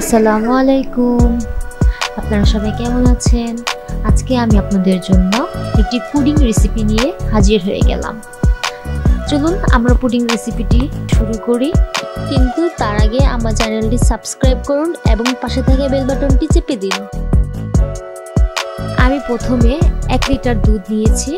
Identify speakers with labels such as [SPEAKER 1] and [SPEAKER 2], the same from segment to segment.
[SPEAKER 1] আসসালামু আলাইকুম। আপনারা সবাই কেমন আছেন? আজকে আমি আপনাদের জন্য একটি পুডিং রেসিপি নিয়ে হাজির হয়ে গেলাম। চলুন আমরা পুডিং রেসিপিটি শুরু করি, কিন্তু তার আগে আমার চ্যানেলটি সাবস্ক্রাইব করুন এবং পাশে থাকা বেল বাটনটি চেপে দিন। আমি প্রথমে 1 লিটার দুধ নিয়েছি।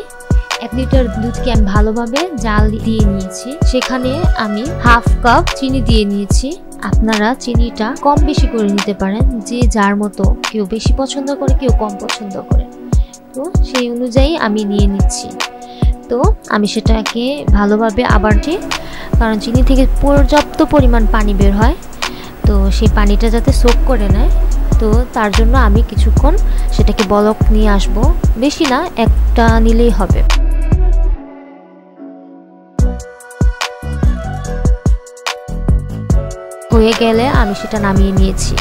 [SPEAKER 1] 1 লিটার দুধকে আমি ভালোভাবে জাল দিয়ে নিয়েছি। সেখানে আমি হাফ কাপ চিনি দিয়ে নিয়েছি। আপনারা চিনিটা কম বেশি করে নিতে পারেন, যে যার মতো, কেউ বেশি পছন্দ করে, কেউ কম পছন্দ করে, তো সেই অনুযায়ী আমি নিয়ে নিচ্ছি। তো আমি সেটাকে ভালোভাবে কারণ চিনি থেকে পর্যাপ্ত পরিমাণ পানি বের হয়, তো সেই পানিটা যাতে সোক করে নেয়, তো তার জন্য আমি কিছুক্ষণ সেটাকে বলক নিয়ে আসব। বেশি না, একটা নিলেই হবে। হয়ে গেলে আমি সেটা নামিয়ে নিয়েছি।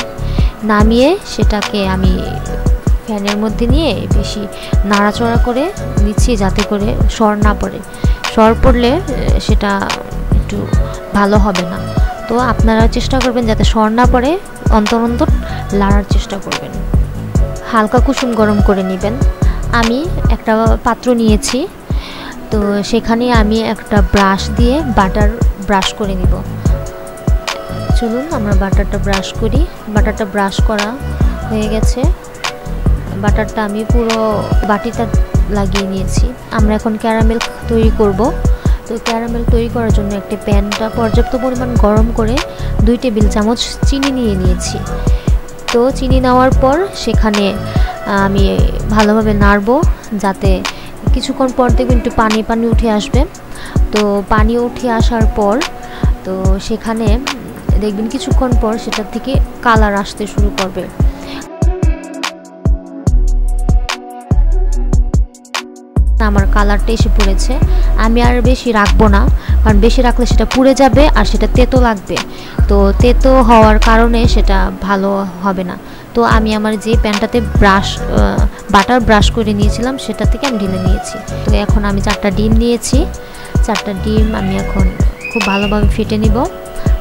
[SPEAKER 1] নামিয়ে সেটাকে আমি ফ্যানের মধ্যে নিয়ে বেশি নাড়াচড়া করে নিচ্ছি, যাতে করে সর না পড়ে। সর পড়লে সেটা একটু ভালো হবে না। তো আপনারা চেষ্টা করবেন যাতে সর না পড়ে, অন্তর লাড়ার চেষ্টা করবেন। হালকা কুসুম গরম করে নেবেন। আমি একটা পাত্র নিয়েছি, তো সেখানে আমি একটা ব্রাশ দিয়ে বাটার ব্রাশ করে নিব। চলুন আমরা বাটারটা ব্রাশ করি। বাটারটা ব্রাশ করা হয়ে গেছে। বাটারটা আমি পুরো বাটিটা লাগিয়ে নিয়েছি। আমরা এখন ক্যারামেল তৈরি করব। তো ক্যারামেল তৈরি করার জন্য একটা প্যানটা পর্যাপ্ত পরিমাণ গরম করে 2 টেবিল চামচ চিনি নিয়ে নিয়েছি। তো চিনি নেওয়ার পর সেখানে আমি ভালোভাবে নাড়ব, যাতে কিছুক্ষণ পর দেখবেন একটু পানি উঠে আসবে। তো পানি উঠে আসার পর তো সেখানে দেখবেন কিছুক্ষণ পর সেটা থেকে কালার আসতে শুরু করবে। আমার কালারটা এসে পড়েছে। আমি আর বেশি রাখবো না, কারণ বেশি রাখলে সেটা পুড়ে যাবে আর সেটা তেতো লাগবে। তো তেতো হওয়ার কারণে সেটা ভালো হবে না। তো আমি আমার যে প্যানটাতে বাটার ব্রাশ করে নিয়েছিলাম সেটা থেকে আমি ঢেলে নিয়েছি। তো এখন আমি 4টা ডিম নিয়েছি। 4টা ডিম আমি এখন খুব ভালোভাবে ফেটে নিব।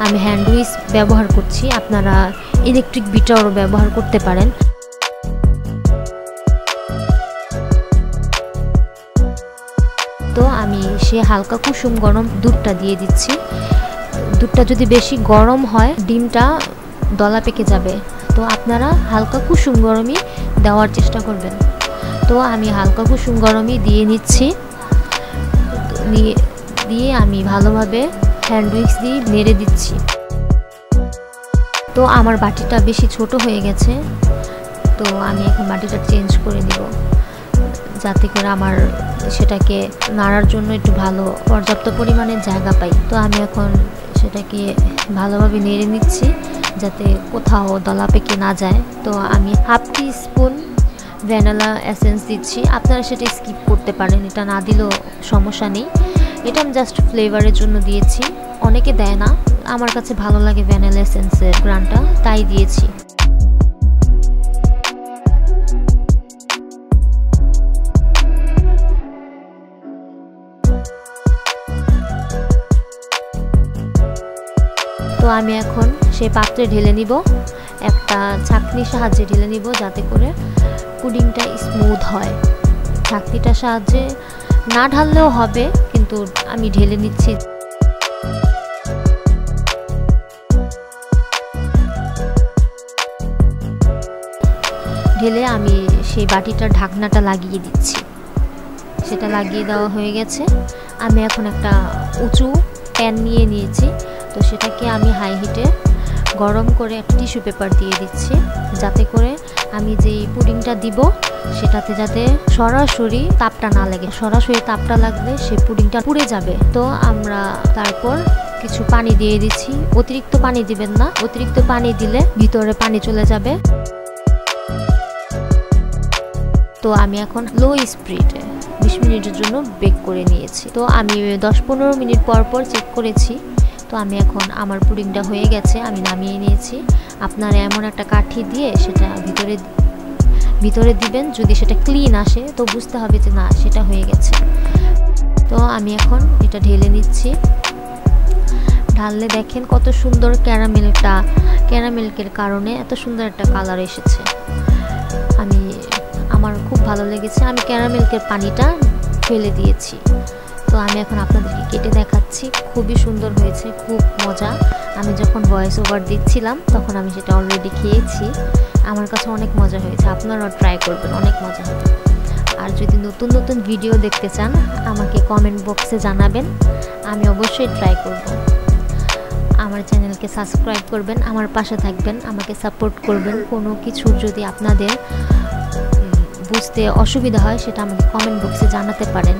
[SPEAKER 1] আমি হ্যান্ড হুইস্ক ব্যবহার করছি, আপনারা ইলেকট্রিক বিটারও ব্যবহার করতে পারেন। তো আমি সে হালকা কুসুম গরম দুধটা দিয়ে দিচ্ছি। দুধটা যদি বেশি গরম হয় ডিমটা দলা পেকে যাবে, তো আপনারা হালকা কুসুম গরমই দেওয়ার চেষ্টা করবেন। তো আমি হালকা কুসুম গরমই দিয়ে নিচ্ছি। দিয়ে আমি ভালোভাবে হ্যান্ড হুইস্ক দিয়ে নেড়ে দিচ্ছি। তো আমার বাটিটা বেশি ছোট হয়ে গেছে, তো আমি এখন বাটিটা চেঞ্জ করে দিব, যাতে করে আমার সেটাকে নাড়ার জন্য একটু ভালো পর্যাপ্ত পরিমাণে জায়গা পাই। তো আমি এখন সেটাকে ভালোভাবে নেড়ে নিচ্ছি, যাতে কোথাও দলা পেকে না যায়। তো আমি হাফ টিস্পুন ভ্যানিলা এসেন্স দিচ্ছি। আপনারা সেটা স্কিপ করতে পারেন, এটা না দিলেও সমস্যা নেই। এটা আমি জাস্ট ফ্লেভারের জন্য দিয়েছি, অনেকে দেয় না। আমার কাছে ভালো লাগে ভ্যানিলা এসেন্সের গ্রানটা, তাই দিয়েছি। তো আমি এখন সেই পাত্রে ঢেলে নিব, একটা ছাঁকনির সাহায্যে ঢেলে নিব, যাতে করে পুডিংটা স্মুথ হয়। ছাঁকনিটার সাহায্যে না ঢাললেও হবে, কিন্তু আমি ঢেলে নিচ্ছি। ঢেলে আমি সেই বাটিটার ঢাকনাটা লাগিয়ে দিচ্ছি। সেটা লাগিয়ে দেওয়া হয়ে গেছে। আমি এখন একটা উঁচু প্যান নিয়ে নিয়েছি। তো সেটাকে আমি হাই হিটে গরম করে একটা টিস্যু পেপার দিয়ে দিচ্ছি, যাতে করে আমি যেই পুডিংটা দিব সেটাতে যাতে সরাসরি তাপটা না লাগে। সরাসরি তাপটা লাগলে সেই পুডিংটা পুড়ে যাবে। তো আমরা তারপর কিছু পানি দিয়ে দিচ্ছি। অতিরিক্ত পানি দিবেন না, অতিরিক্ত পানি দিলে ভিতরে পানি চলে যাবে। তো আমি এখন লো স্পিডে 20 মিনিটের জন্য বেক করে নিয়েছি। তো আমি 10-15 মিনিট পর চেক করেছি। তো আমি এখন আমার পুডিংটা হয়ে গেছে, আমি নামিয়ে নিয়েছি। আপনারা এমন একটা কাঠি দিয়ে সেটা ভিতরে দিবেন। যদি সেটা ক্লিন আসে তো বুঝতে হবে যে না, সেটা হয়ে গেছে। তো আমি এখন এটা ঢেলে নিচ্ছি। ঢাললে দেখেন কত সুন্দর ক্যারামেলটা ক্যারামেলের কারণে এত সুন্দর একটা কালার এসেছে। আমার খুব ভালো লেগেছে। আমি ক্যারামেলের পানিটা ফেলে দিয়েছি। তো আমি এখন আপনাদেরকে কেটে দেখাচ্ছি। খুবই সুন্দর হয়েছে, খুব মজা। আমি যখন ভয়েস ওভার দিচ্ছিলাম তখন আমি সেটা অলরেডি খেয়েছি। আমার কাছে অনেক মজা হয়েছে। আপনারাও ট্রাই করবেন, অনেক মজা হবে। আর যদি নতুন নতুন ভিডিও দেখতে চান আমাকে কমেন্ট বক্সে জানাবেন, আমি অবশ্যই ট্রাই করব। আমার চ্যানেলকে সাবস্ক্রাইব করবেন, আমার পাশে থাকবেন, আমাকে সাপোর্ট করবেন। কোনো কিছু যদি আপনাদের বুঝতে অসুবিধা হয় সেটা আমাকে কমেন্ট বক্সে জানাতে পারেন।